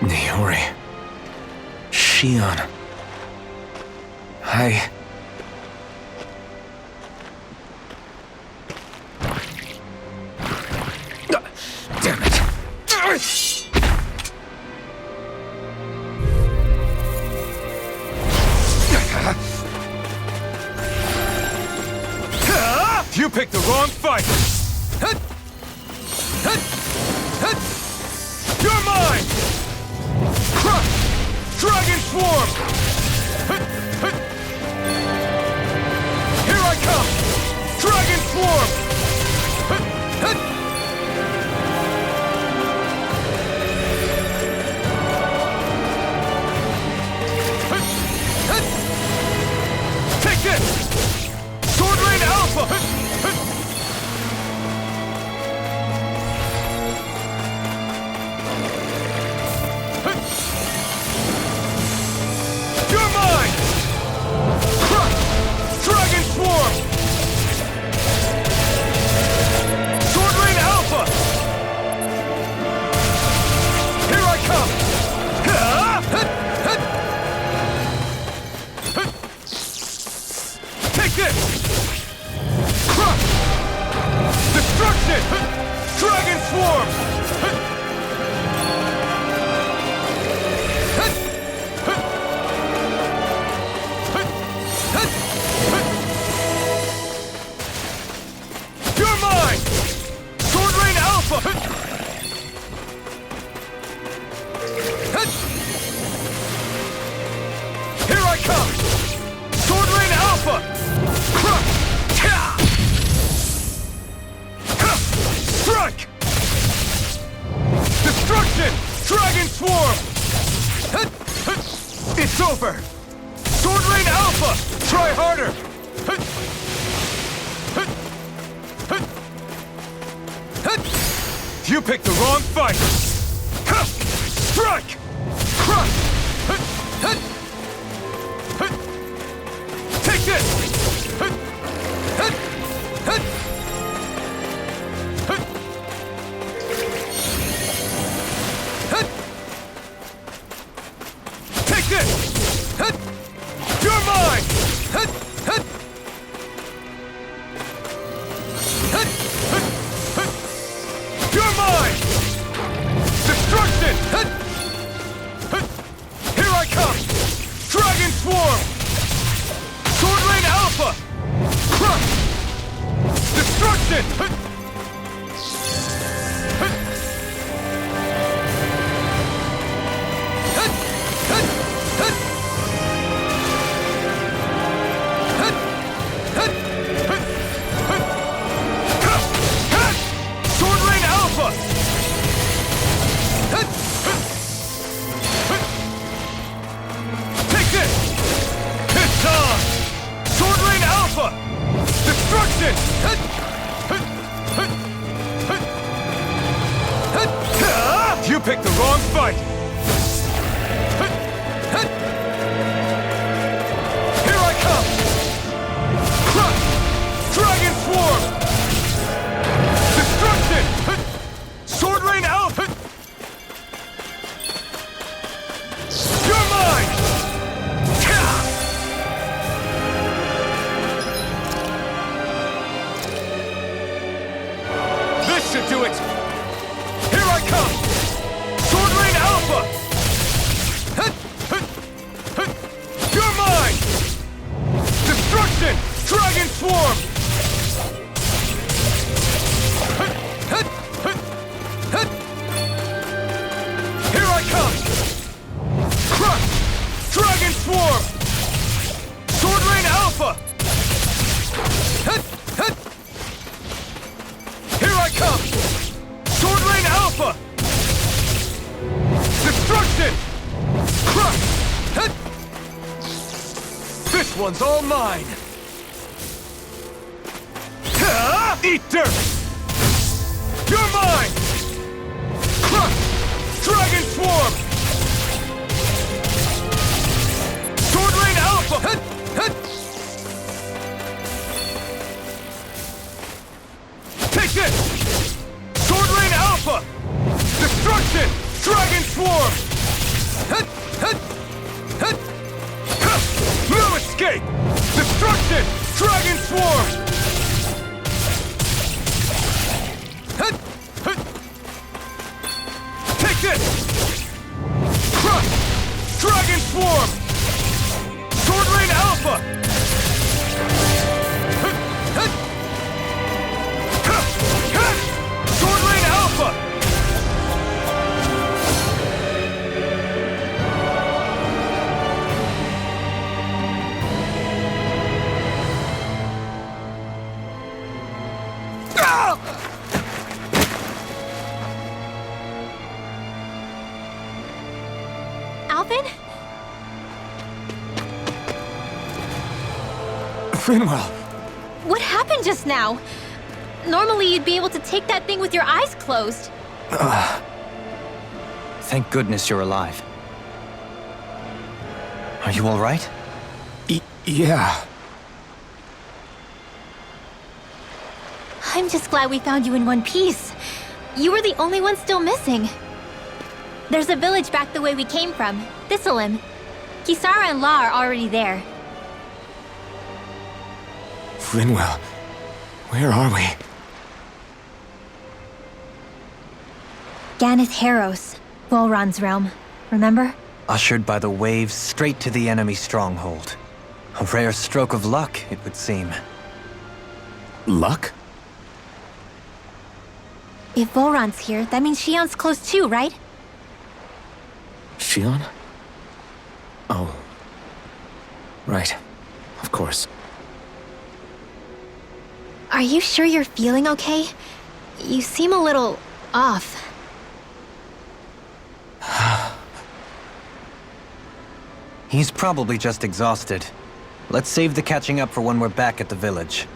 Niori. Shion. Damn it. You picked the wrong fight! You're mine! Crush! Dragon Swarm! Here I come! Dragon Swarm! Take this! Sword Rain Alpha! You're mine! Crush! Dragon Swarm! Sword Rain Alpha! Here I come! Take this! Crush! Destruction! Dragon Swarm! You're mine! Sword Rain Alpha! Here I come! Sword Rain Alpha! Crush! Strike! Destruction! Dragon Swarm! It's over! Sword Rain Alpha! Try harder! You picked the wrong fight! Strike! Crush! Take this! Take this! You're mine! You're mine! Destruction! Here I come! Dragon Swarm! Sword Rain Alpha! Crush! Destruction! Sword Rain Alpha! Take this! It's on! Sword Rain Alpha! Destruction! You picked the wrong fight! Here I come! Crush! Dragon Swarm! Destruction! Sword Rain Alpha! You're mine! This should do it! Here I come! Sword Rain Alpha! You're mine! Destruction! Dragon Swarm! Here I come! Crush! Dragon Swarm! Sword Rain Alpha! Here I come! Sword Rain Alpha! Destruction! Crush! This one's all mine! Eat dirt! You're mine! Crush! Dragon Swarm! Sword Rain Alpha! Take this! Sword Rain Alpha! Destruction! Dragon Swarm! Dragon Swarm! Take this! Crush! Dragon Swarm! Sword Rain Alpha! Sword Rain Alpha! Alphen? Finwell! What happened just now? Normally you'd be able to take that thing with your eyes closed. Thank goodness you're alive. Are you all right? Yeah. I'm just glad we found you in one piece. You were the only one still missing. There's a village back the way we came from, Thistlym. Kisara and La are already there. Finwell, where are we? Ganeth Haros, Volron's realm. Remember? Ushered by the waves straight to the enemy stronghold. A rare stroke of luck, it would seem. Luck? If Volron's here, that means Shion's close too, right? Shion? Oh. Right. Of course. Are you sure you're feeling okay? You seem a little off. He's probably just exhausted. Let's save the catching up for when we're back at the village.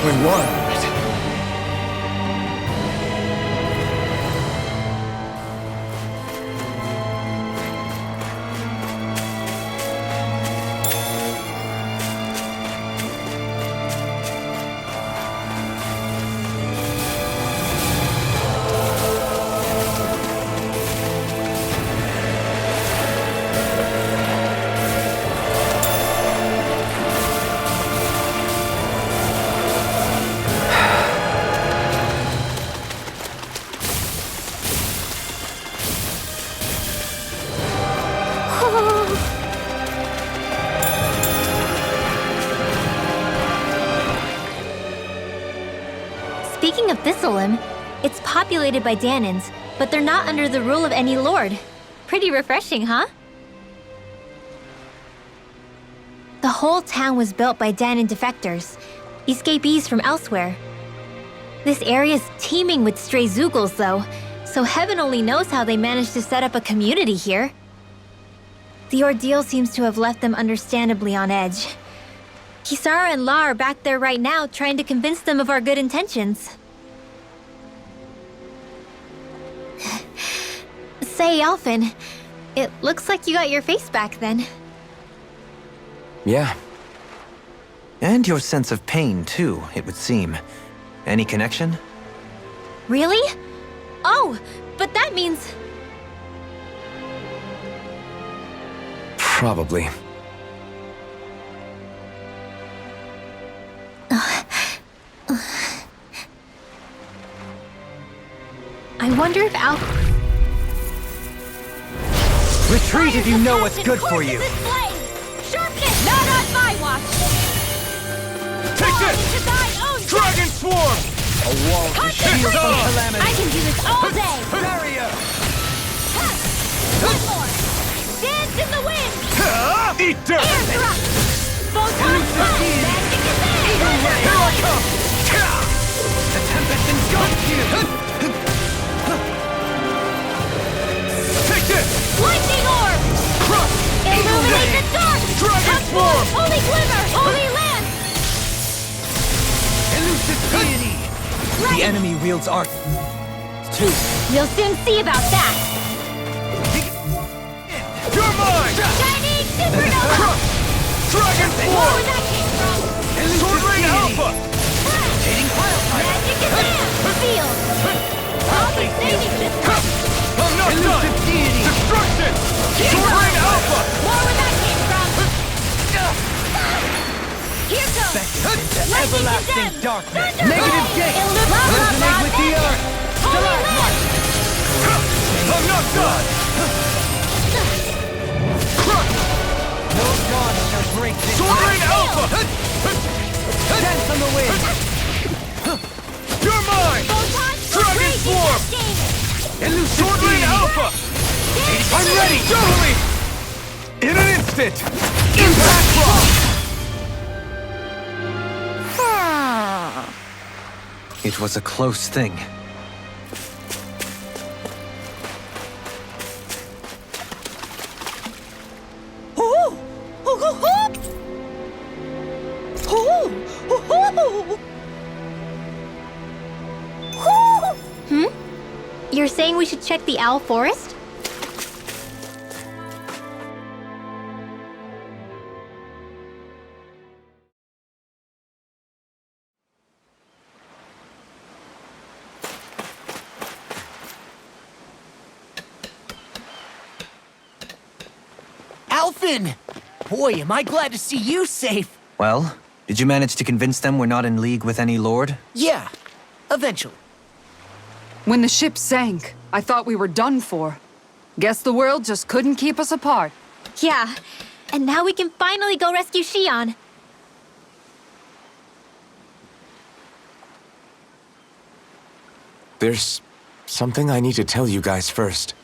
We won. Speaking of Thistlym, it's populated by Danans, but they're not under the rule of any lord. Pretty refreshing, huh? The whole town was built by Danan defectors, escapees from elsewhere. This area's teeming with stray Zeugles, though, so heaven only knows how they managed to set up a community here. The ordeal seems to have left them understandably on edge. Kisara and La are back there right now trying to convince them of our good intentions. Say, Alphen, it looks like you got your face back then. Yeah. And your sense of pain, too, it would seem. Any connection? Really? Oh, but that means... Probably. I wonder if Retreat if you know what's good for you! Sharpness! Not on my watch! Take this! Into thy own Dragon Swarm! A wall to shield from calamity! I can do this all day! Barrier! One more! Dance in the wind! Eat dirt! Air thrust! The Tempest engulfs you! Take this! Lightning orb! Crush! Illuminate the dark! Dragon Swarm! Holy glimmer! Holy lance! Elusive deity! The enemy wields art. Too. We'll soon see about that! You're mine! Shining supernova! Crush! Dragon Where Swarm! would that came from? Sword Rain Alpha! Rotating wildfire! Magic advance! Field! I'll be saving this! I'm not done! Elusive deity! Destruction! Sword Rain Alpha! Where would that came from? Here goes! The Lightning everlasting condemned! darkness! Thunderbolt! Negative gate! Resonate with the earth! Holy lance! I'm not done! No dawn shall break this. Sword Rain Alpha! Dance on the wind! You're mine! Photon Dragon Swarm! Elusive Sword Rain deity! Alpha! I'm ready! Show me! In an instant! Impact Rock! It was a close thing. You're saying we should check the owl forest? Alphen! Boy, am I glad to see you safe. Well, did you manage to convince them we're not in league with any lord? Yeah, eventually. When the ship sank, I thought we were done for. Guess the world just couldn't keep us apart. Yeah, and now we can finally go rescue Xion. There's something I need to tell you guys first.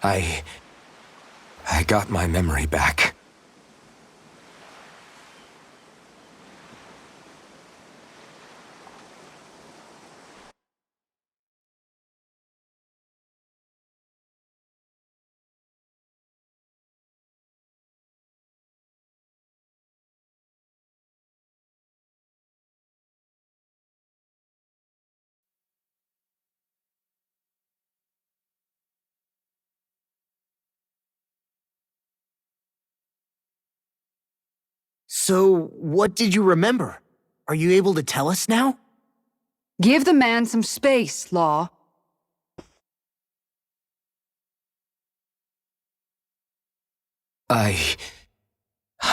I got my memory back. So, what did you remember? Are you able to tell us now? Give the man some space, Law. I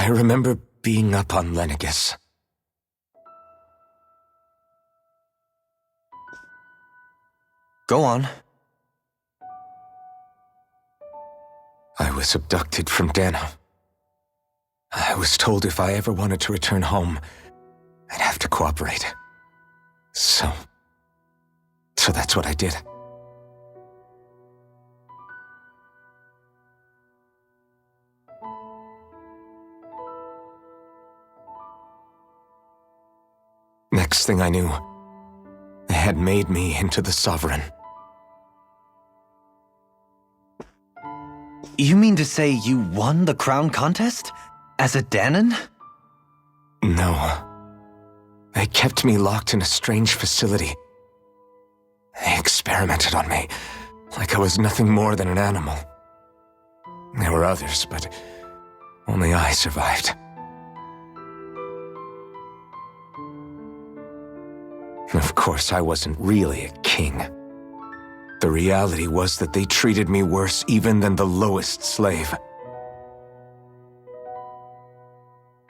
remember being up on Lenegus. Go on. I was abducted from Dana. I was told if I ever wanted to return home, I'd have to cooperate. So that's what I did. Next thing I knew, they had made me into the Sovereign. You mean to say you won the crown contest? As a Danon? No. They kept me locked in a strange facility. They experimented on me, like I was nothing more than an animal. There were others, but only I survived. Of course, I wasn't really a king. The reality was that they treated me worse even than the lowest slave.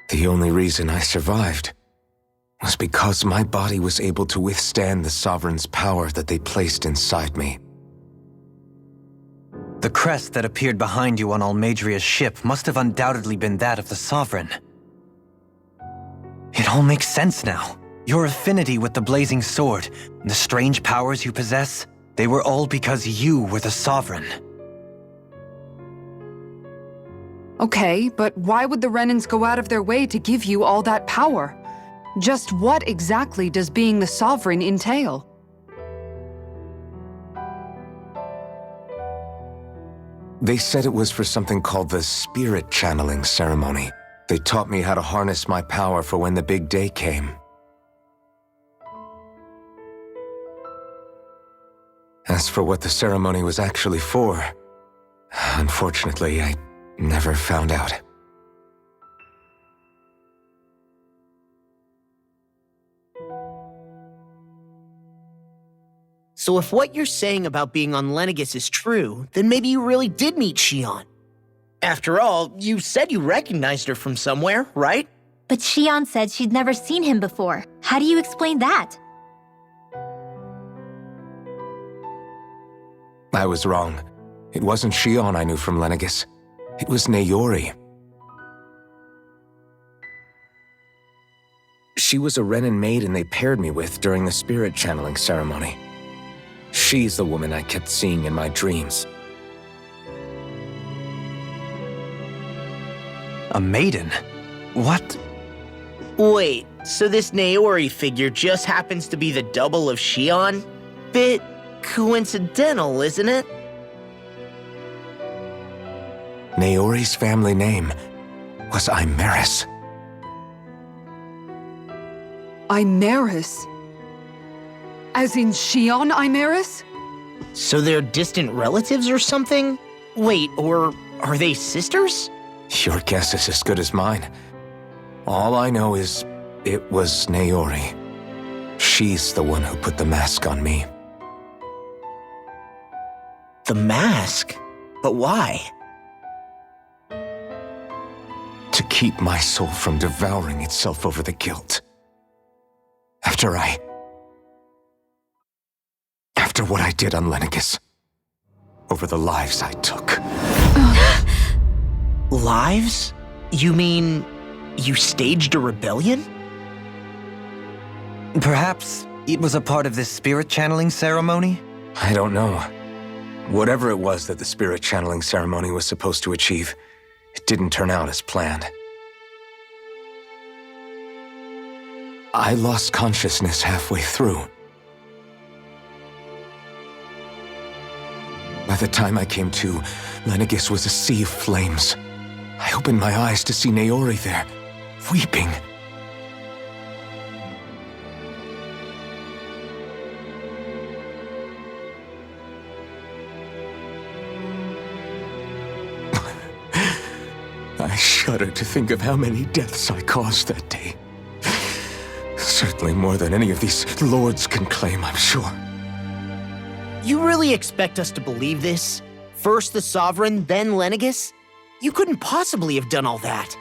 The only reason I survived was because my body was able to withstand the Sovereign's power that they placed inside me. The crest that appeared behind you on Almadria's ship must have undoubtedly been that of the Sovereign. It all makes sense now. Your affinity with the Blazing Sword, and the strange powers you possess, they were all because you were the Sovereign. Okay, but why would the Renans go out of their way to give you all that power? Just what exactly does being the Sovereign entail? They said it was for something called the spirit channeling ceremony. They taught me how to harness my power for when the big day came. As for what the ceremony was actually for, unfortunately, I never found out. So if what you're saying about being on Lenegis is true, then maybe you really did meet Shion. After all, you said you recognized her from somewhere, right? But Shion said she'd never seen him before. How do you explain that? I was wrong. It wasn't Shion I knew from Lenegis. It was Naori. She was a Renan maiden they paired me with during the spirit channeling ceremony. She's the woman I kept seeing in my dreams. A maiden? What? Wait, so this Naori figure just happens to be the double of Shion? Bit coincidental, isn't it? Naori's family name was Imeris. Imeris? As in Shion Imeris? So they're distant relatives or something? Wait, or are they sisters? Your guess is as good as mine. All I know is it was Naori. She's the one who put the mask on me. The mask? But why? To keep my soul from devouring itself over the guilt. After what I did on Lenegis. Over the lives I took. Lives? You mean you staged a rebellion? Perhaps it was a part of this spirit channeling ceremony? I don't know. Whatever it was that the spirit channeling ceremony was supposed to achieve, it didn't turn out as planned. I lost consciousness halfway through. By the time I came to, Lenegis was a sea of flames. I opened my eyes to see Naori there, weeping. I shudder to think of how many deaths I caused that day. Certainly more than any of these lords can claim, I'm sure. You really expect us to believe this? First the Sovereign, then Lenegis? You couldn't possibly have done all that.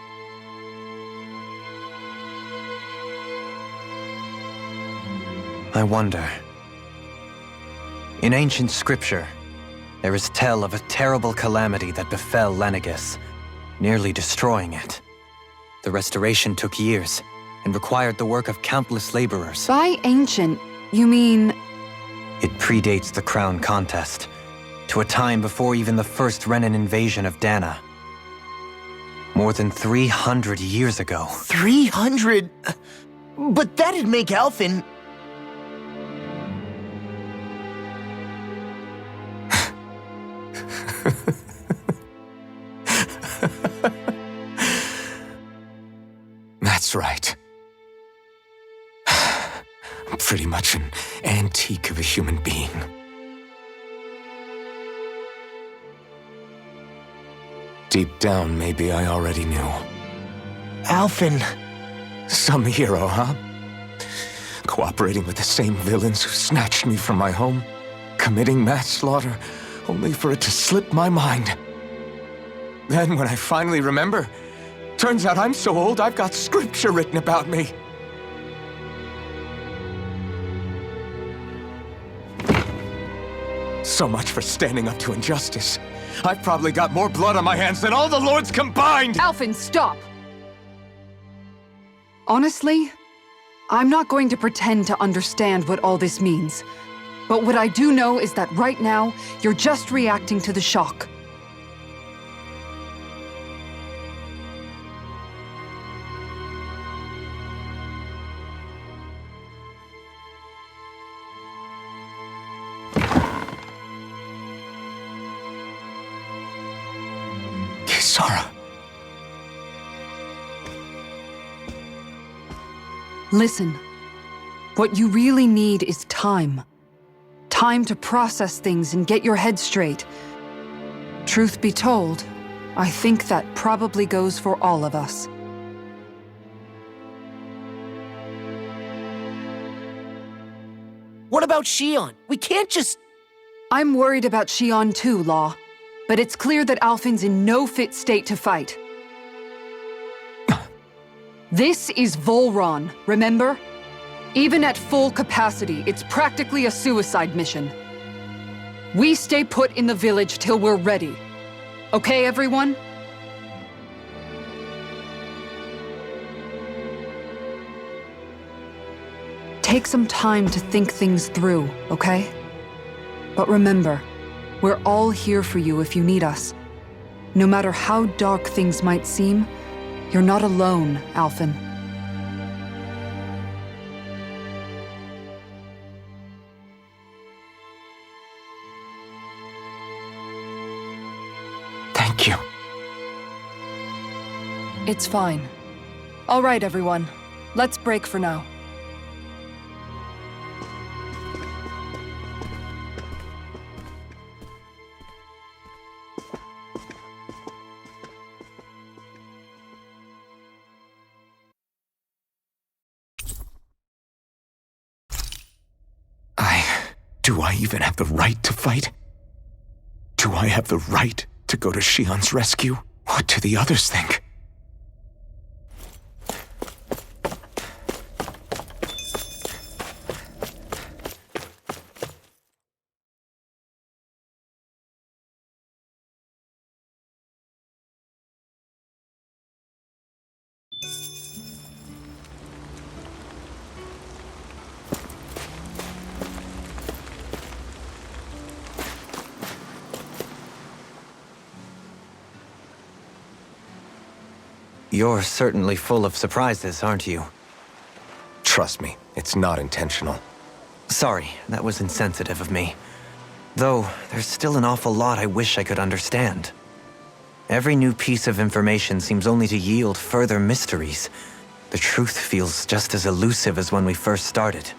I wonder. In ancient scripture, there is tell of a terrible calamity that befell Lenegis, nearly destroying it. The restoration took years and required the work of countless laborers. By ancient, you mean... It predates the crown contest, to a time before even the first Renan invasion of Dana. More than 300 years ago. 300? But that'd make Alphen... That's right. I'm pretty much an antique of a human being. Deep down, maybe I already knew. Alphen... Some hero, huh? Cooperating with the same villains who snatched me from my home, committing mass slaughter, only for it to slip my mind. Then when I finally remember, turns out I'm so old I've got scripture written about me. So much for standing up to injustice. I've probably got more blood on my hands than all the lords combined! Alphen, stop! Honestly, I'm not going to pretend to understand what all this means. But what I do know is that right now, you're just reacting to the shock. Sara. Listen. What you really need is time. Time to process things and get your head straight. Truth be told, I think that probably goes for all of us. What about Shion? We can't just... I'm worried about Shion too, Law. But it's clear that Alphen's in no fit state to fight. This is Volron, remember? Even at full capacity, it's practically a suicide mission. We stay put in the village till we're ready. Okay, everyone? Take some time to think things through, okay? But remember, we're all here for you if you need us. No matter how dark things might seem, you're not alone, Alphen. Thank you. It's fine. All right, everyone. Let's break for now. Do I even have the right to fight? Do I have the right to go to Shion's rescue? What do the others think? You're certainly full of surprises, aren't you? Trust me, it's not intentional. Sorry, that was insensitive of me. Though, there's still an awful lot I wish I could understand. Every new piece of information seems only to yield further mysteries. The truth feels just as elusive as when we first started.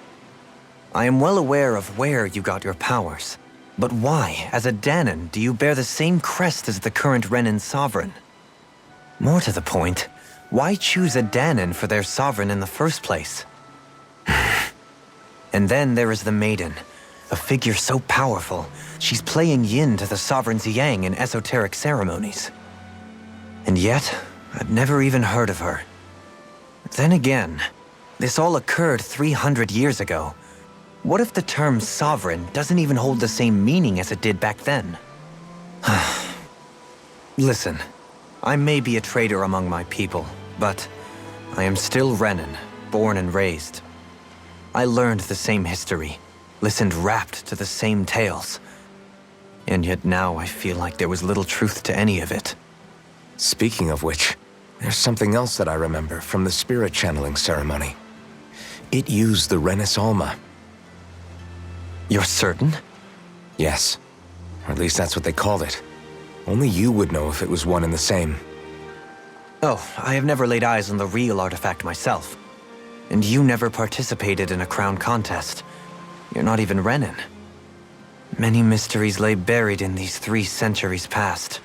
I am well aware of where you got your powers. But why, as a Danon, do you bear the same crest as the current Renin sovereign? More to the point, why choose a Danon for their sovereign in the first place? And then there is the Maiden, a figure so powerful, she's playing yin to the sovereign's yang in esoteric ceremonies. And yet, I've never even heard of her. Then again, this all occurred 300 years ago. What if the term sovereign doesn't even hold the same meaning as it did back then? Listen. I may be a traitor among my people, but I am still Renin, born and raised. I learned the same history, listened rapt to the same tales. And yet now I feel like there was little truth to any of it. Speaking of which, there's something else that I remember from the spirit channeling ceremony. It used the Renis Alma. You're certain? Yes. Or at least that's what they called it. Only you would know if it was one and the same. Oh, I have never laid eyes on the real artifact myself. And you never participated in a crown contest. You're not even Renin. Many mysteries lay buried in these 3 centuries past.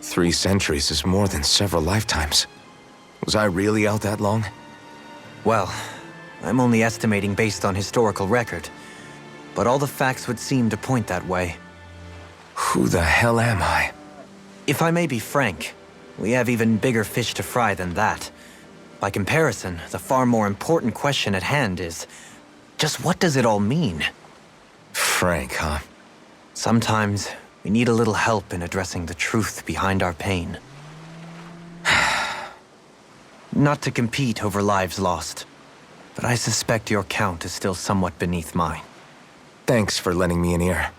3 centuries is more than several lifetimes. Was I really out that long? Well, I'm only estimating based on historical record. But all the facts would seem to point that way. Who the hell am I? If I may be frank, we have even bigger fish to fry than that. By comparison, the far more important question at hand is, just what does it all mean? Frank, huh? Sometimes, we need a little help in addressing the truth behind our pain. Not to compete over lives lost, but I suspect your count is still somewhat beneath mine. Thanks for lending me an ear.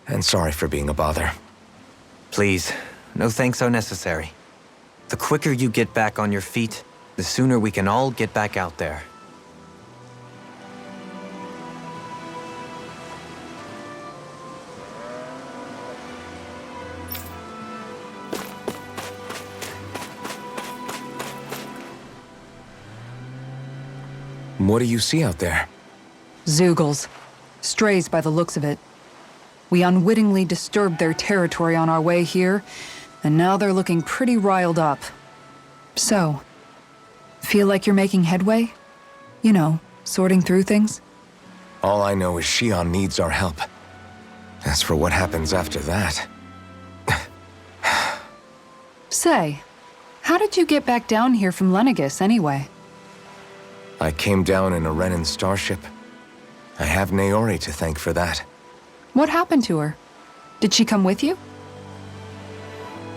And sorry for being a bother. Please, no thanks are necessary. The quicker you get back on your feet, the sooner we can all get back out there. What do you see out there? Zeugles. Strays by the looks of it. We unwittingly disturbed their territory on our way here, and now they're looking pretty riled up. So, feel like you're making headway? You know, sorting through things? All I know is Shion needs our help. As for what happens after that... Say, how did you get back down here from Lenegis, anyway? I came down in a Renan starship. I have Naori to thank for that. What happened to her? Did she come with you?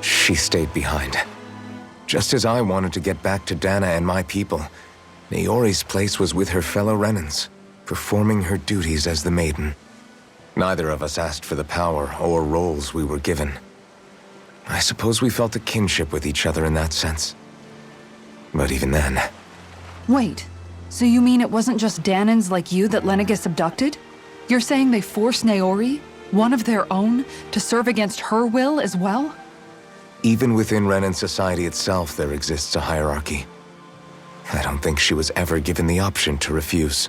She stayed behind. Just as I wanted to get back to Dana and my people, Naori's place was with her fellow Renans, performing her duties as the Maiden. Neither of us asked for the power or roles we were given. I suppose we felt a kinship with each other in that sense. But even then... Wait, so you mean it wasn't just Danans like you that Lenegis abducted? You're saying they forced Naori, one of their own, to serve against her will as well? Even within Renan society itself, there exists a hierarchy. I don't think she was ever given the option to refuse.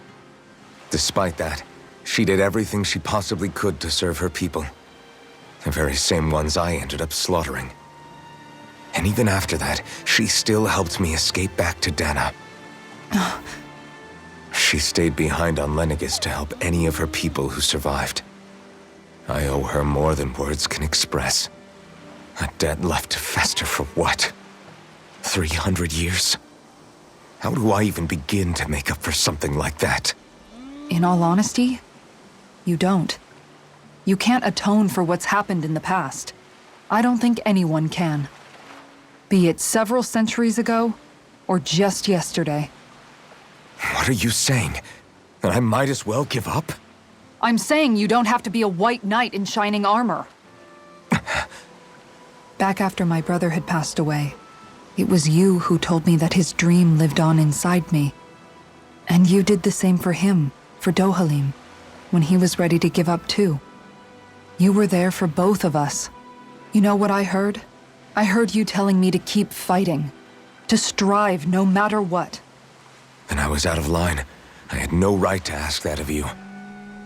Despite that, she did everything she possibly could to serve her people. The very same ones I ended up slaughtering. And even after that, she still helped me escape back to Dana. She stayed behind on Lenegis to help any of her people who survived. I owe her more than words can express. A debt left to fester for what? 300 years? How do I even begin to make up for something like that? In all honesty, you don't. You can't atone for what's happened in the past. I don't think anyone can. Be it several centuries ago, or just yesterday. What are you saying? That I might as well give up? I'm saying you don't have to be a white knight in shining armor. Back after my brother had passed away, it was you who told me that his dream lived on inside me. And you did the same for him, for Dohalim, when he was ready to give up too. You were there for both of us. You know what I heard? I heard you telling me to keep fighting, to strive no matter what. Then I was out of line. I had no right to ask that of you.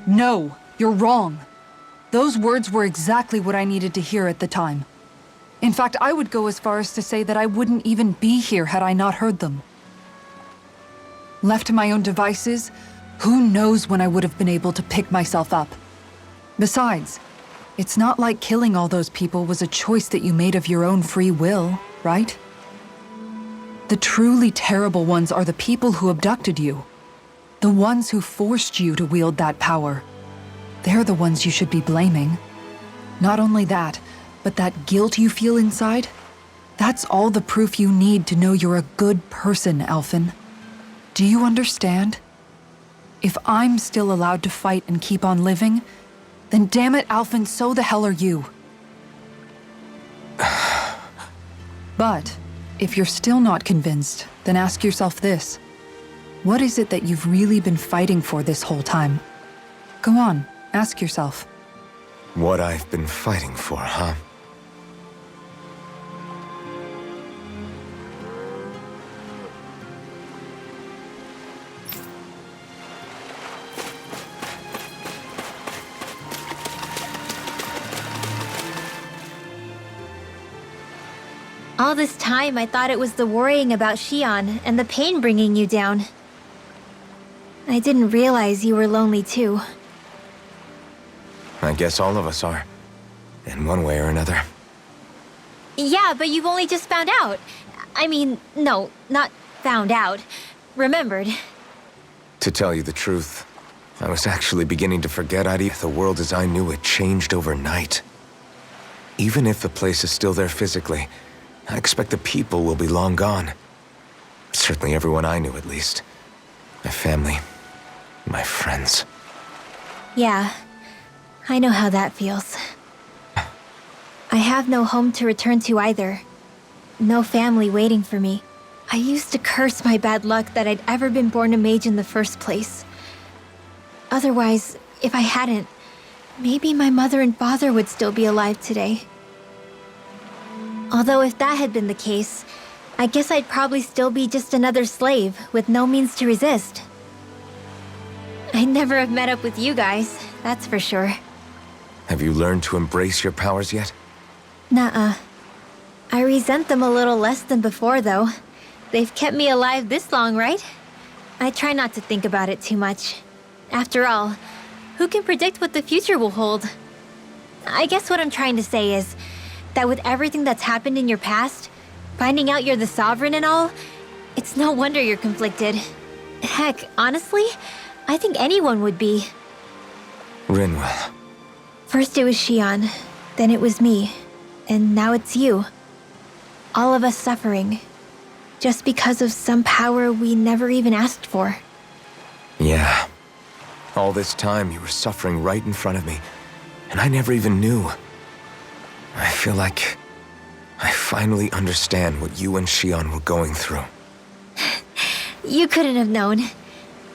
No, you're wrong. Those words were exactly what I needed to hear at the time. In fact, I would go as far as to say that I wouldn't even be here had I not heard them. Left to my own devices, who knows when I would have been able to pick myself up. Besides, it's not like killing all those people was a choice that you made of your own free will, right? The truly terrible ones are the people who abducted you. The ones who forced you to wield that power. They're the ones you should be blaming. Not only that, but that guilt you feel inside, that's all the proof you need to know you're a good person, Alphen. Do you understand? If I'm still allowed to fight and keep on living, then damn it, Alphen, so the hell are you. But, if you're still not convinced, then ask yourself this. What is it that you've really been fighting for this whole time? Go on, ask yourself. What I've been fighting for, huh? All this time, I thought it was the worrying about Shion and the pain bringing you down. I didn't realize you were lonely too. I guess all of us are. In one way or another. Yeah, but you've only just found out. I mean, no, not found out. Remembered. To tell you the truth, I was actually beginning to forget the world as I knew it changed overnight. Even if the place is still there physically, I expect the people will be long gone. Certainly everyone I knew, at least. My family, my friends. Yeah, I know how that feels. I have no home to return to either. No family waiting for me. I used to curse my bad luck that I'd ever been born a mage in the first place. Otherwise, if I hadn't, maybe my mother and father would still be alive today. Although if that had been the case, I guess I'd probably still be just another slave with no means to resist. I'd never have met up with you guys, that's for sure. Have you learned to embrace your powers yet? Nuh-uh. I resent them a little less than before, though. They've kept me alive this long, right? I try not to think about it too much. After all, who can predict what the future will hold? I guess what I'm trying to say is that with everything that's happened in your past, finding out you're the Sovereign and all, it's no wonder you're conflicted. Heck, honestly, I think anyone would be. Rinwell. First it was Shion, then it was me, and now it's you. All of us suffering, just because of some power we never even asked for. Yeah. All this time you were suffering right in front of me, and I never even knew. I feel like I finally understand what you and Shion were going through. You couldn't have known.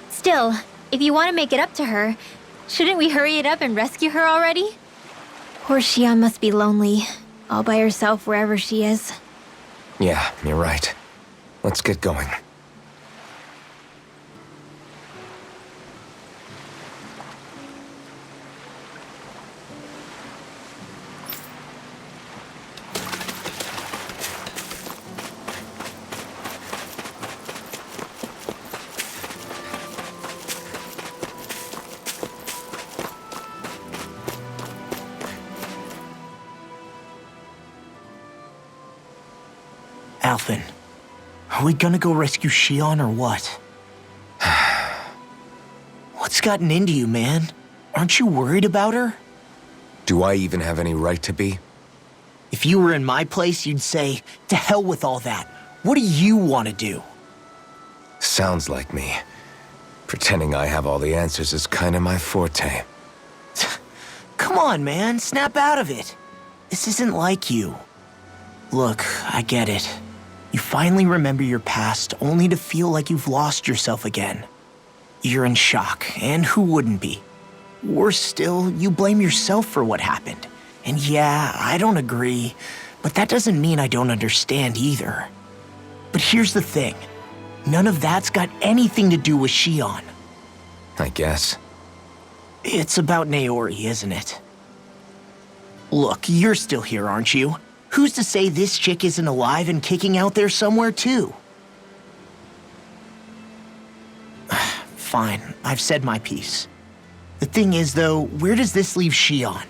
Still, if you want to make it up to her, shouldn't we hurry it up and rescue her already? Poor Shion must be lonely, all by herself wherever she is. Yeah, you're right. Let's get going. Alphen, are we gonna go rescue Shion or what? What's gotten into you, man? Aren't you worried about her? Do I even have any right to be? If you were in my place, you'd say, to hell with all that. What do you want to do? Sounds like me. Pretending I have all the answers is kind of my forte. Come on, man, snap out of it. This isn't like you. Look, I get it. You finally remember your past only to feel like you've lost yourself again. You're in shock, and who wouldn't be? Worse still, you blame yourself for what happened. And yeah, I don't agree, but that doesn't mean I don't understand either. But here's the thing. None of that's got anything to do with Shion. I guess. It's about Naori, isn't it? Look, you're still here, aren't you? Who's to say this chick isn't alive and kicking out there somewhere, too? Fine, I've said my piece. The thing is, though, where does this leave Shion?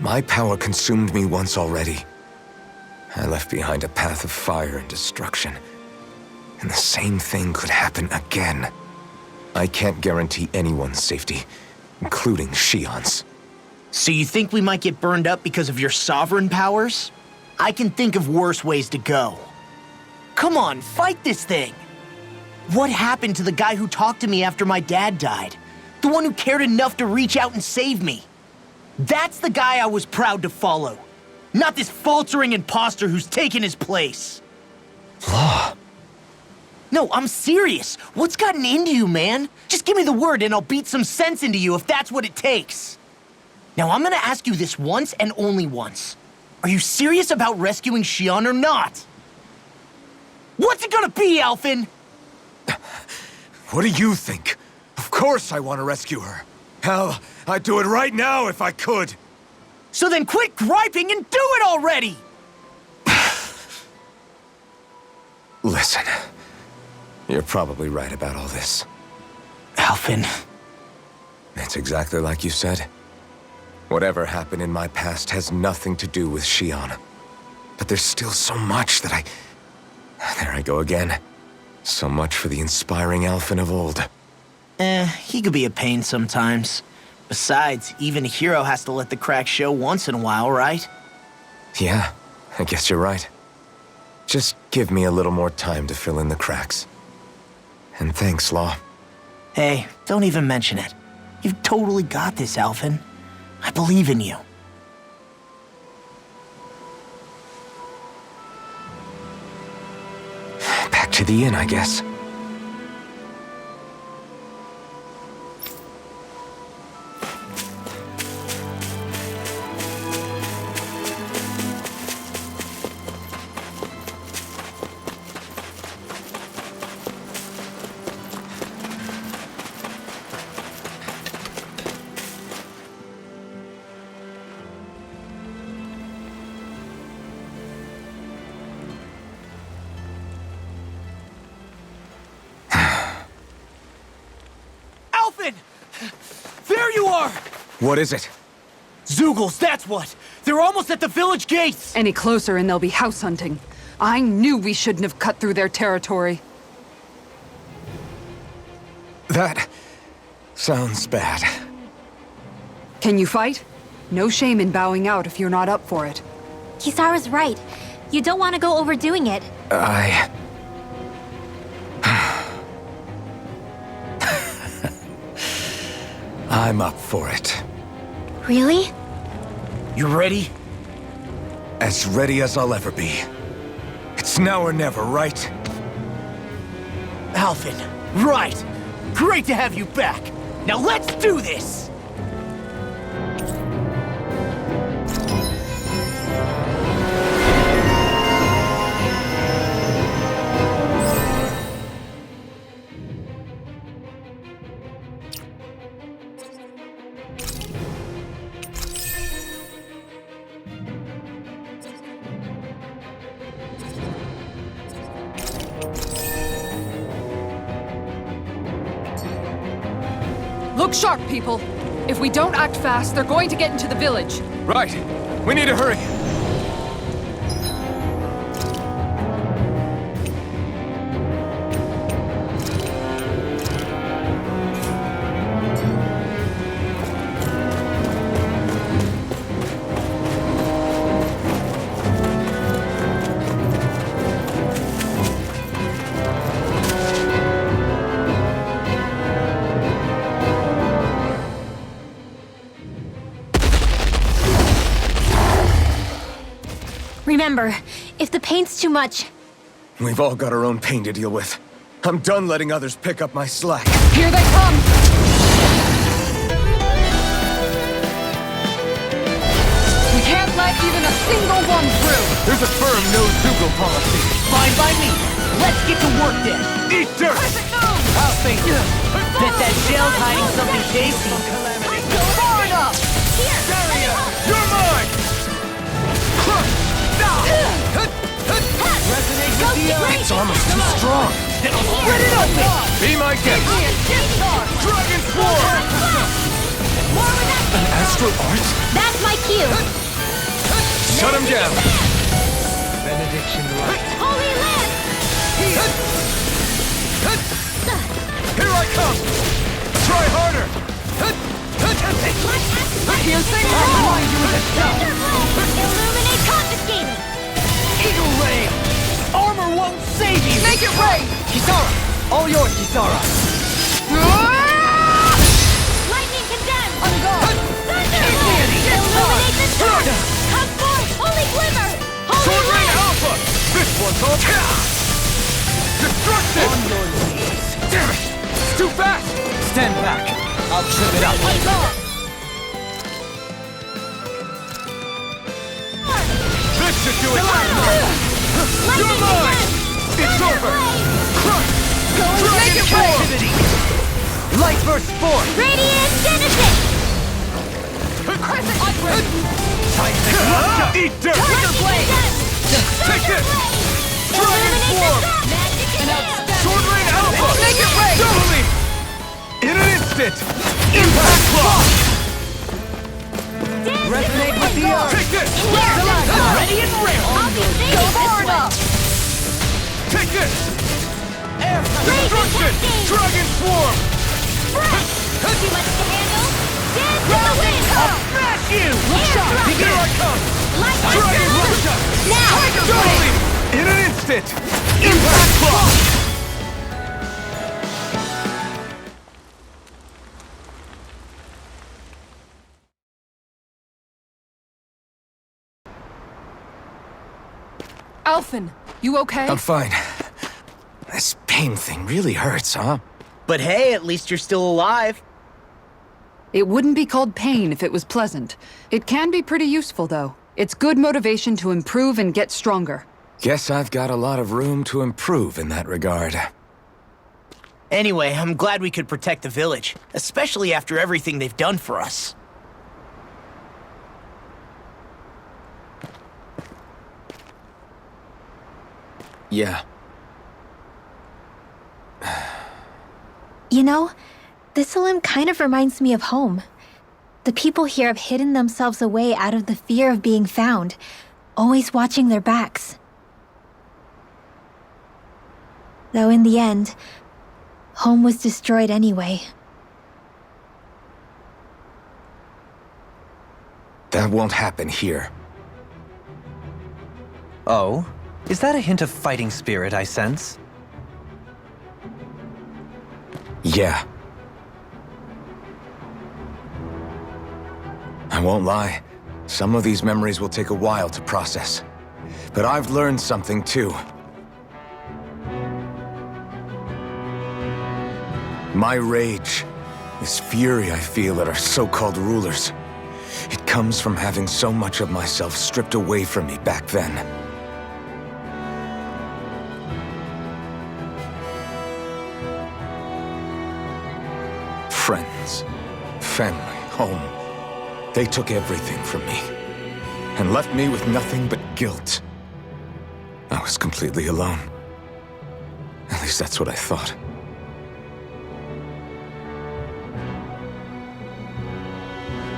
My power consumed me once already. I left behind a path of fire and destruction. And the same thing could happen again. I can't guarantee anyone's safety, including Shion's. So you think we might get burned up because of your sovereign powers? I can think of worse ways to go. Come on, fight this thing! What happened to the guy who talked to me after my dad died? The one who cared enough to reach out and save me? That's the guy I was proud to follow. Not this faltering imposter who's taken his place. Law. No, I'm serious. What's gotten into you, man? Just give me the word and I'll beat some sense into you if that's what it takes. Now, I'm gonna ask you this once and only once. Are you serious about rescuing Shion or not? What's it gonna be, Alphen? What do you think? Of course I want to rescue her. Hell, I'd do it right now if I could. So then quit griping and do it already! Listen, you're probably right about all this. Alphen. It's exactly like you said. Whatever happened in my past has nothing to do with Shion. But there's still so much that There I go again. So much for the inspiring Alphen of old. He could be a pain sometimes. Besides, even a hero has to let the cracks show once in a while, right? Yeah, I guess you're right. Just give me a little more time to fill in the cracks. And thanks, Law. Hey, don't even mention it. You've totally got this, Alphen. I believe in you. Back to the inn, I guess. What is it? Zeugles, that's what! They're almost at the village gates! Any closer and they'll be house hunting. I knew we shouldn't have cut through their territory. That sounds bad. Can you fight? No shame in bowing out if you're not up for it. Kisara's right. You don't want to go overdoing it. I'm up for it. Really? You ready? As ready as I'll ever be. It's now or never, right? Alphen, right! Great to have you back! Now let's do this! Look sharp, people. If we don't act fast, they're going to get into the village. Right. We need to hurry. Remember, if the pain's too much, We've all got our own pain to deal with. I'm done letting others pick up my slack. Here they come! We can't let even a single one through! There's a firm no-Zeugle policy. Fine by me! Let's get to work then! Eat dirt! Alphen! Bet that shell's hiding something tasty. Far enough! You're mine! It's almost too strong. Spread it open! Be my guest. Dragon Swarm! An astral art? that's my cue. Shut him down. Benediction light. Holy Land! Here I come! Try harder! Piercing Illuminate confiscated! Eagle Ray! Armor won't save you! Make it rain! Kisara! All yours, Kisara! Lightning condemned! On guard! Illuminate the sword! Come forth, holy glimmer! Holy Sword Rain Land! Alpha! This one's all... Destruction! On your knees! Damn it! It's too fast! Stand back! I'll trim it up. This should do it! You're Lightning mine! condemned! It's over! Crush! Make it captivity! Light burst forth! Radiant Genesis! Time to rupture! Eat dirt! Lightning condemned! Take this! Dragon Illuminate Swarm! the magic condemned! Sword Rain Alpha! Make it rain! Double me! In an instant! Impact Claw! Resonate with the earth! Take this! Ready and ready! Go far enough! Take this! Air Destruction! Dragon Swarm! Too much to handle? Dance in the wind! Smash you! Here I come! Lightning Dragon storm! Russia! Now! Double me! In an instant! Impact Claw! Alphen, you okay? I'm fine. This pain thing really hurts, huh? But hey, at least you're still alive. It wouldn't be called pain if it was pleasant. It can be pretty useful, though. It's good motivation to improve and get stronger. Guess I've got a lot of room to improve in that regard. Anyway, I'm glad we could protect the village, especially after everything they've done for us. Yeah. You know, Thistlym kind of reminds me of home. The people here have hidden themselves away out of the fear of being found, always watching their backs. Though in the end, home was destroyed anyway. That won't happen here. Oh? Is that a hint of fighting spirit I sense? Yeah. I won't lie. Some of these memories will take a while to process. But I've learned something too. My rage, this fury I feel at our so-called rulers, it comes from having so much of myself stripped away from me back then. Friends, family, home. They took everything from me, and left me with nothing but guilt. I was completely alone. At least that's what I thought.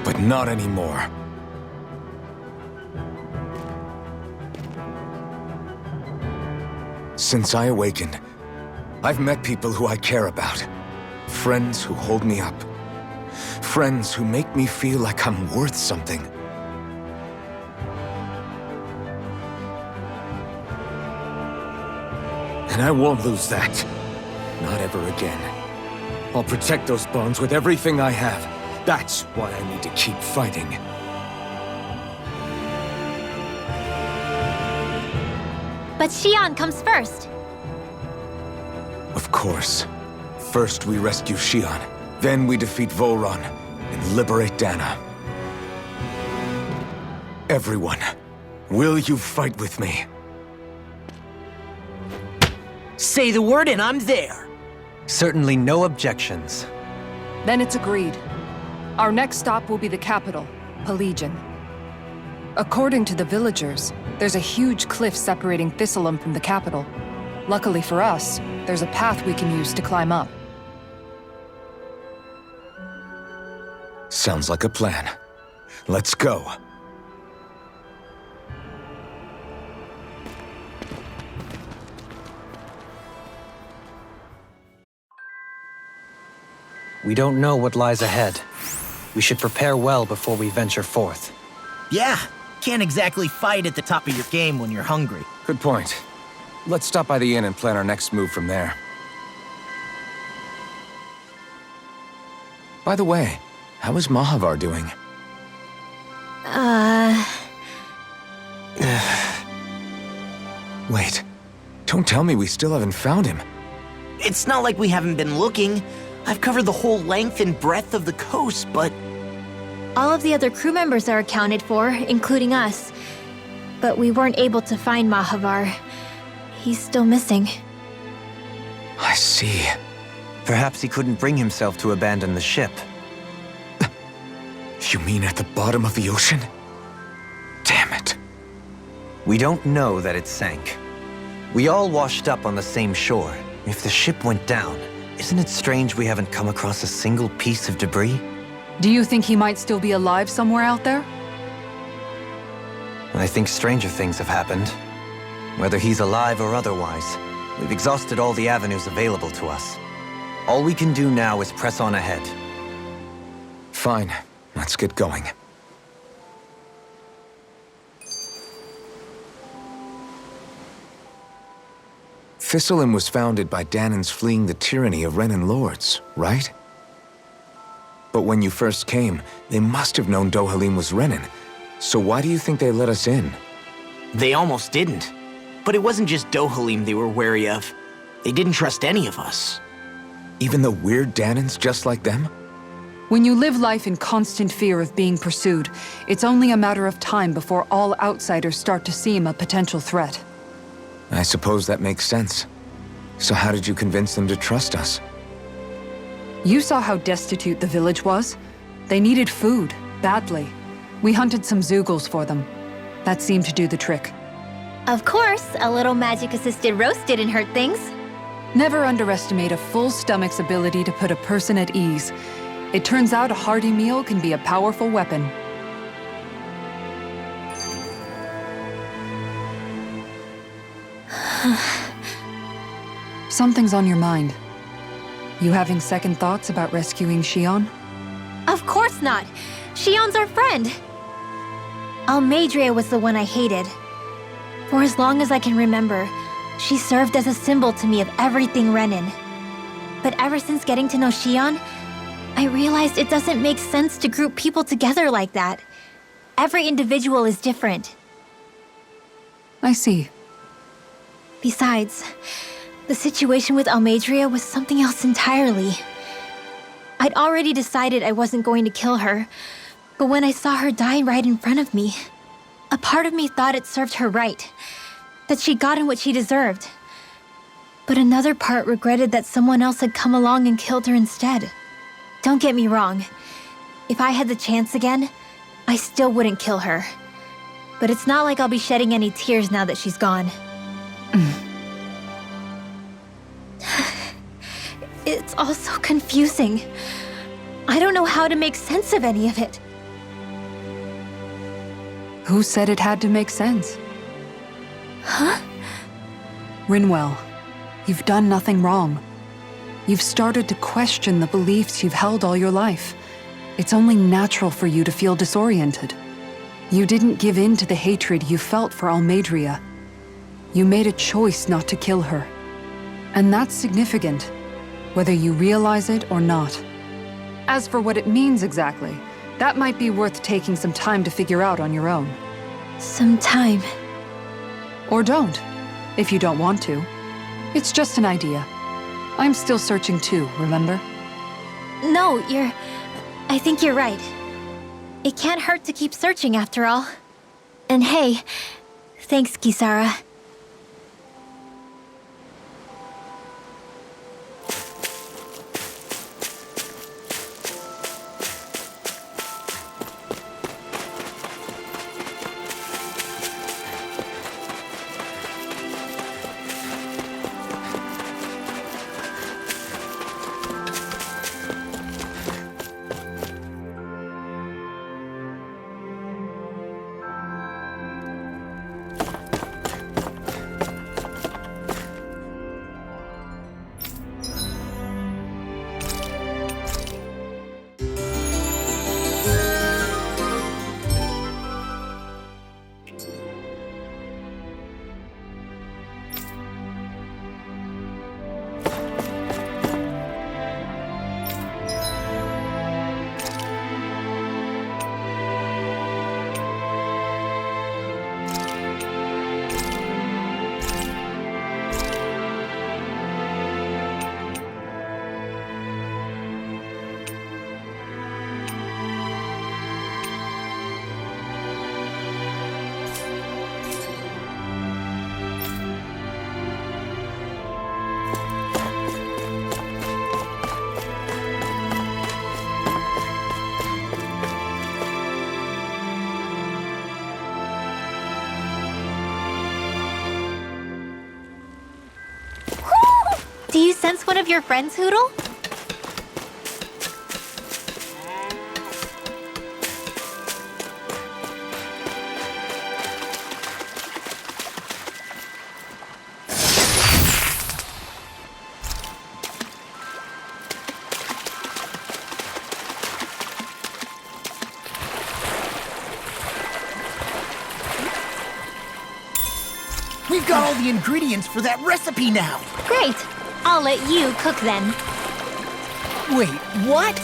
But not anymore. Since I awakened, I've met people who I care about. Friends who hold me up. Friends who make me feel like I'm worth something. And I won't lose that. Not ever again. I'll protect those bonds with everything I have. That's why I need to keep fighting. But Xion comes first. Of course. First we rescue Xion, then we defeat Volron and liberate Dana. Everyone, will you fight with me? Say the word and I'm there. Certainly no objections. Then it's agreed. Our next stop will be the capital, Pelegion. According to the villagers, there's a huge cliff separating Thistlym from the capital. Luckily for us, there's a path we can use to climb up. Sounds like a plan. Let's go. We don't know what lies ahead. We should prepare well before we venture forth. Yeah, can't exactly fight at the top of your game when you're hungry. Good point. Let's stop by the inn and plan our next move from there. By the way, how is Mahavar doing? Wait, don't tell me we still haven't found him. It's not like we haven't been looking. I've covered the whole length and breadth of the coast, but... All of the other crew members are accounted for, including us. But we weren't able to find Mahavar. He's still missing. I see. Perhaps he couldn't bring himself to abandon the ship. You mean at the bottom of the ocean? Damn it. We don't know that it sank. We all washed up on the same shore. If the ship went down, isn't it strange we haven't come across a single piece of debris? Do you think he might still be alive somewhere out there? I think stranger things have happened. Whether he's alive or otherwise, we've exhausted all the avenues available to us. All we can do now is press on ahead. Fine, let's get going. Thistlym was founded by Danan's fleeing the tyranny of Renan lords, right? But when you first came, they must have known Dohalim was Renan. So why do you think they let us in? They almost didn't. But it wasn't just Dohalim they were wary of. They didn't trust any of us. Even the weird Danans just like them? When you live life in constant fear of being pursued, it's only a matter of time before all outsiders start to seem a potential threat. I suppose that makes sense. So how did you convince them to trust us? You saw how destitute the village was. They needed food, badly. We hunted some Zeugles for them. That seemed to do the trick. Of course, a little magic-assisted roast didn't hurt things. Never underestimate a full stomach's ability to put a person at ease. It turns out a hearty meal can be a powerful weapon. Something's on your mind. You having second thoughts about rescuing Shion? Of course not! Shion's our friend! Almeidrea was the one I hated. For as long as I can remember, she served as a symbol to me of everything Renin. But ever since getting to know Shion, I realized it doesn't make sense to group people together like that. Every individual is different. I see. Besides, the situation with Almeidrea was something else entirely. I'd already decided I wasn't going to kill her, but when I saw her die right in front of me, a part of me thought it served her right, that she'd gotten what she deserved. But another part regretted that someone else had come along and killed her instead. Don't get me wrong. If I had the chance again, I still wouldn't kill her. But it's not like I'll be shedding any tears now that she's gone. It's all so confusing. I don't know how to make sense of any of it. Who said it had to make sense? Huh? Rinwell, you've done nothing wrong. You've started to question the beliefs you've held all your life. It's only natural for you to feel disoriented. You didn't give in to the hatred you felt for Almeidrea. You made a choice not to kill her. And that's significant, whether you realize it or not. As for what it means exactly, that might be worth taking some time to figure out on your own. Some time. Or don't, if you don't want to. It's just an idea. I'm still searching too, remember? No, I think you're right. It can't hurt to keep searching after all. And hey, thanks, Kisara. Do you sense one of your friends, Hootle? We've got all the ingredients for that recipe now. Great! I'll let you cook then. Wait, what?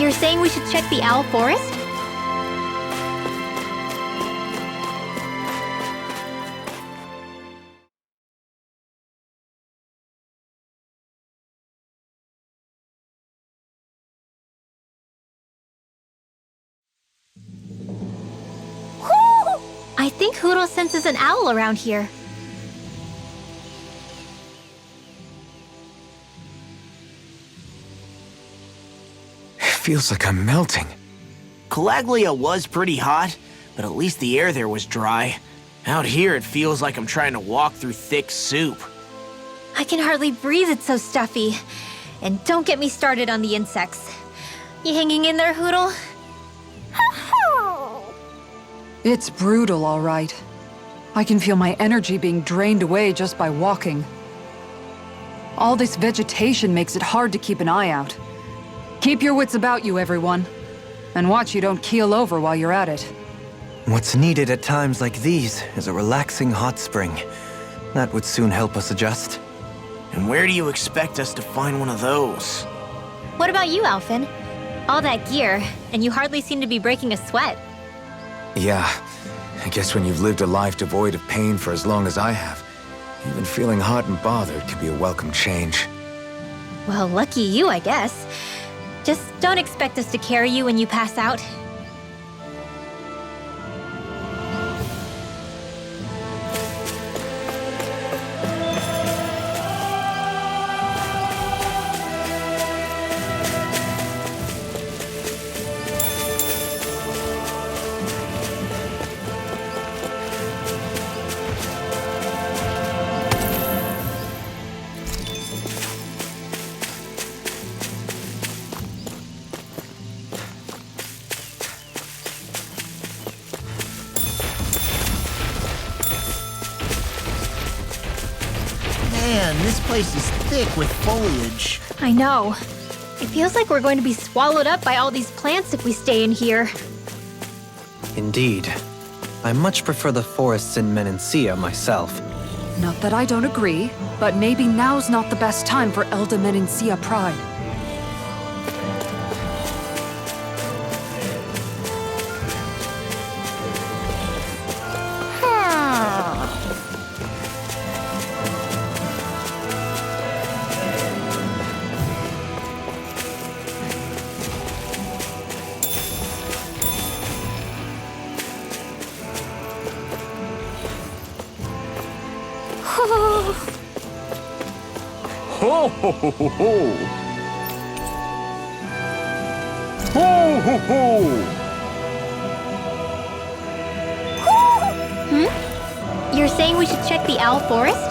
You're saying we should check the owl forest? I think Hootle senses an owl around here. It feels like I'm melting. Calaglia was pretty hot, but at least the air there was dry. Out here, it feels like I'm trying to walk through thick soup. I can hardly breathe, it's so stuffy. And don't get me started on the insects. You hanging in there, Hootle? It's brutal, all right. I can feel my energy being drained away just by walking. All this vegetation makes it hard to keep an eye out. Keep your wits about you, everyone. And watch you don't keel over while you're at it. What's needed at times like these is a relaxing hot spring. That would soon help us adjust. And where do you expect us to find one of those? What about you, Alphen? All that gear, and you hardly seem to be breaking a sweat. Yeah, I guess when you've lived a life devoid of pain for as long as I have, even feeling hot and bothered could be a welcome change. Well, lucky you, I guess. Just don't expect us to carry you when you pass out. Man, this place is thick with foliage. I know. It feels like we're going to be swallowed up by all these plants if we stay in here. Indeed. I much prefer the forests in Menancia myself. Not that I don't agree, but maybe now's not the best time for Elda Menancia pride. Ho ho ho ho ho! Ho ho ho! You're saying we should check the owl forest?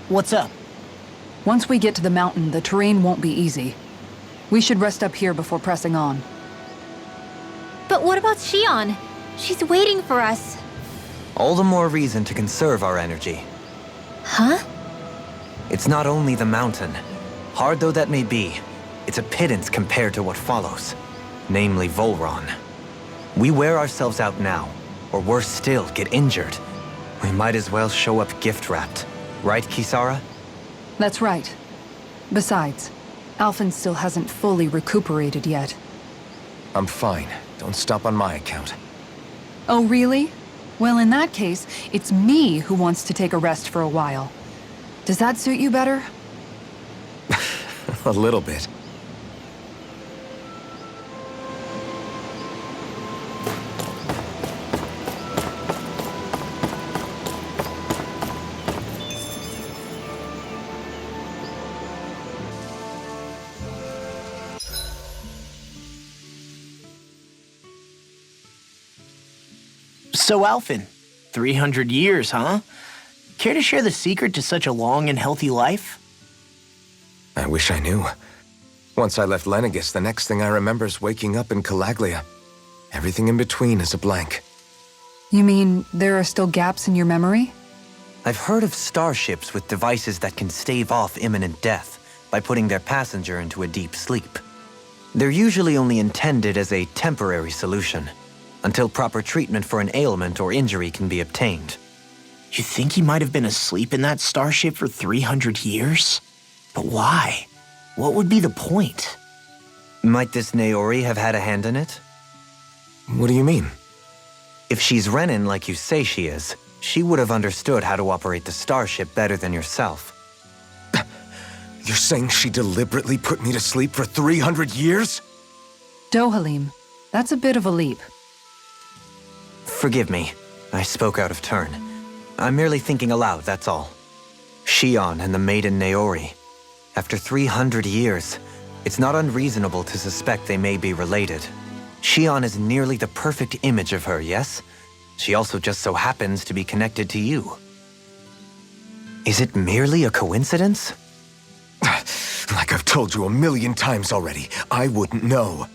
What's up? Once we get to the mountain, the terrain won't be easy. We should rest up here before pressing on. But what about Shion? She's waiting for us. All the more reason to conserve our energy. Huh? It's not only the mountain. Hard though that may be, it's a pittance compared to what follows. Namely Volron. We wear ourselves out now, or worse still, get injured. We might as well show up gift-wrapped. Right, Kisara? That's right. Besides, Alphen still hasn't fully recuperated yet. I'm fine. Don't stop on my account. Oh, really? Well, in that case, it's me who wants to take a rest for a while. Does that suit you better? A little bit. So, Alphen, 300 years, huh? Care to share the secret to such a long and healthy life? I wish I knew. Once I left Lenegis, the next thing I remember is waking up in Calaglia. Everything in between is a blank. You mean there are still gaps in your memory? I've heard of starships with devices that can stave off imminent death by putting their passenger into a deep sleep. They're usually only intended as a temporary solution, until proper treatment for an ailment or injury can be obtained. You think he might have been asleep in that starship for 300 years? But why? What would be the point? Might this Naori have had a hand in it? What do you mean? If she's Renin like you say she is, she would have understood how to operate the starship better than yourself. You're saying she deliberately put me to sleep for 300 years? Dohalim, that's a bit of a leap. Forgive me, I spoke out of turn. I'm merely thinking aloud, that's all. Shion and the maiden Naori. After 300 years, it's not unreasonable to suspect they may be related. Shion is nearly the perfect image of her, yes? She also just so happens to be connected to you. Is it merely a coincidence? Like I've told you a million times already, I wouldn't know.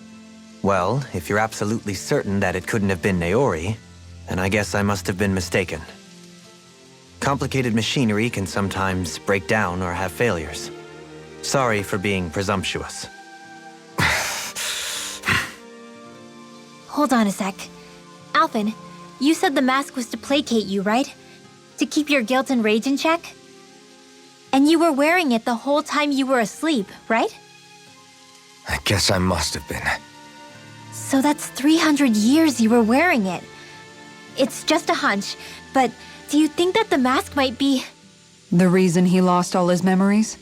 Well, if you're absolutely certain that it couldn't have been Naori, then I guess I must have been mistaken. Complicated machinery can sometimes break down or have failures. Sorry for being presumptuous. Hold on a sec. Alphen, you said the mask was to placate you, right? To keep your guilt and rage in check? And you were wearing it the whole time you were asleep, right? I guess I must have been. So that's 300 years you were wearing it. It's just a hunch, but do you think that the mask might be... The reason he lost all his memories?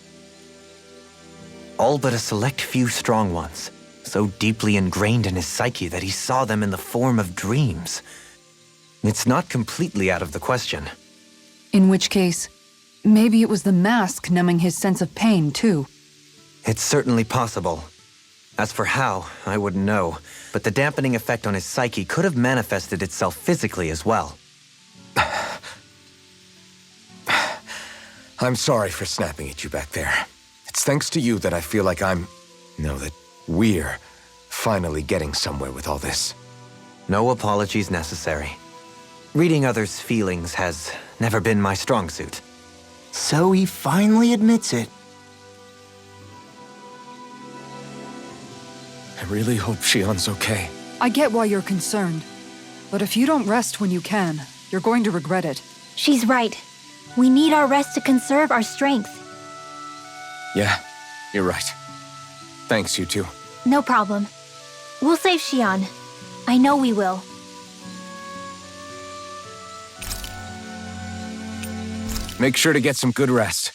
All but a select few strong ones, so deeply ingrained in his psyche that he saw them in the form of dreams. It's not completely out of the question. In which case, maybe it was the mask numbing his sense of pain, too. It's certainly possible. As for how, I wouldn't know, but the dampening effect on his psyche could have manifested itself physically as well. I'm sorry for snapping at you back there. It's thanks to you that I feel like that we're finally getting somewhere with all this. No apologies necessary. Reading others' feelings has never been my strong suit. So he finally admits it. I really hope Shion's okay. I get why you're concerned. But if you don't rest when you can, you're going to regret it. She's right. We need our rest to conserve our strength. Yeah, you're right. Thanks, you two. No problem. We'll save Shion. I know we will. Make sure to get some good rest.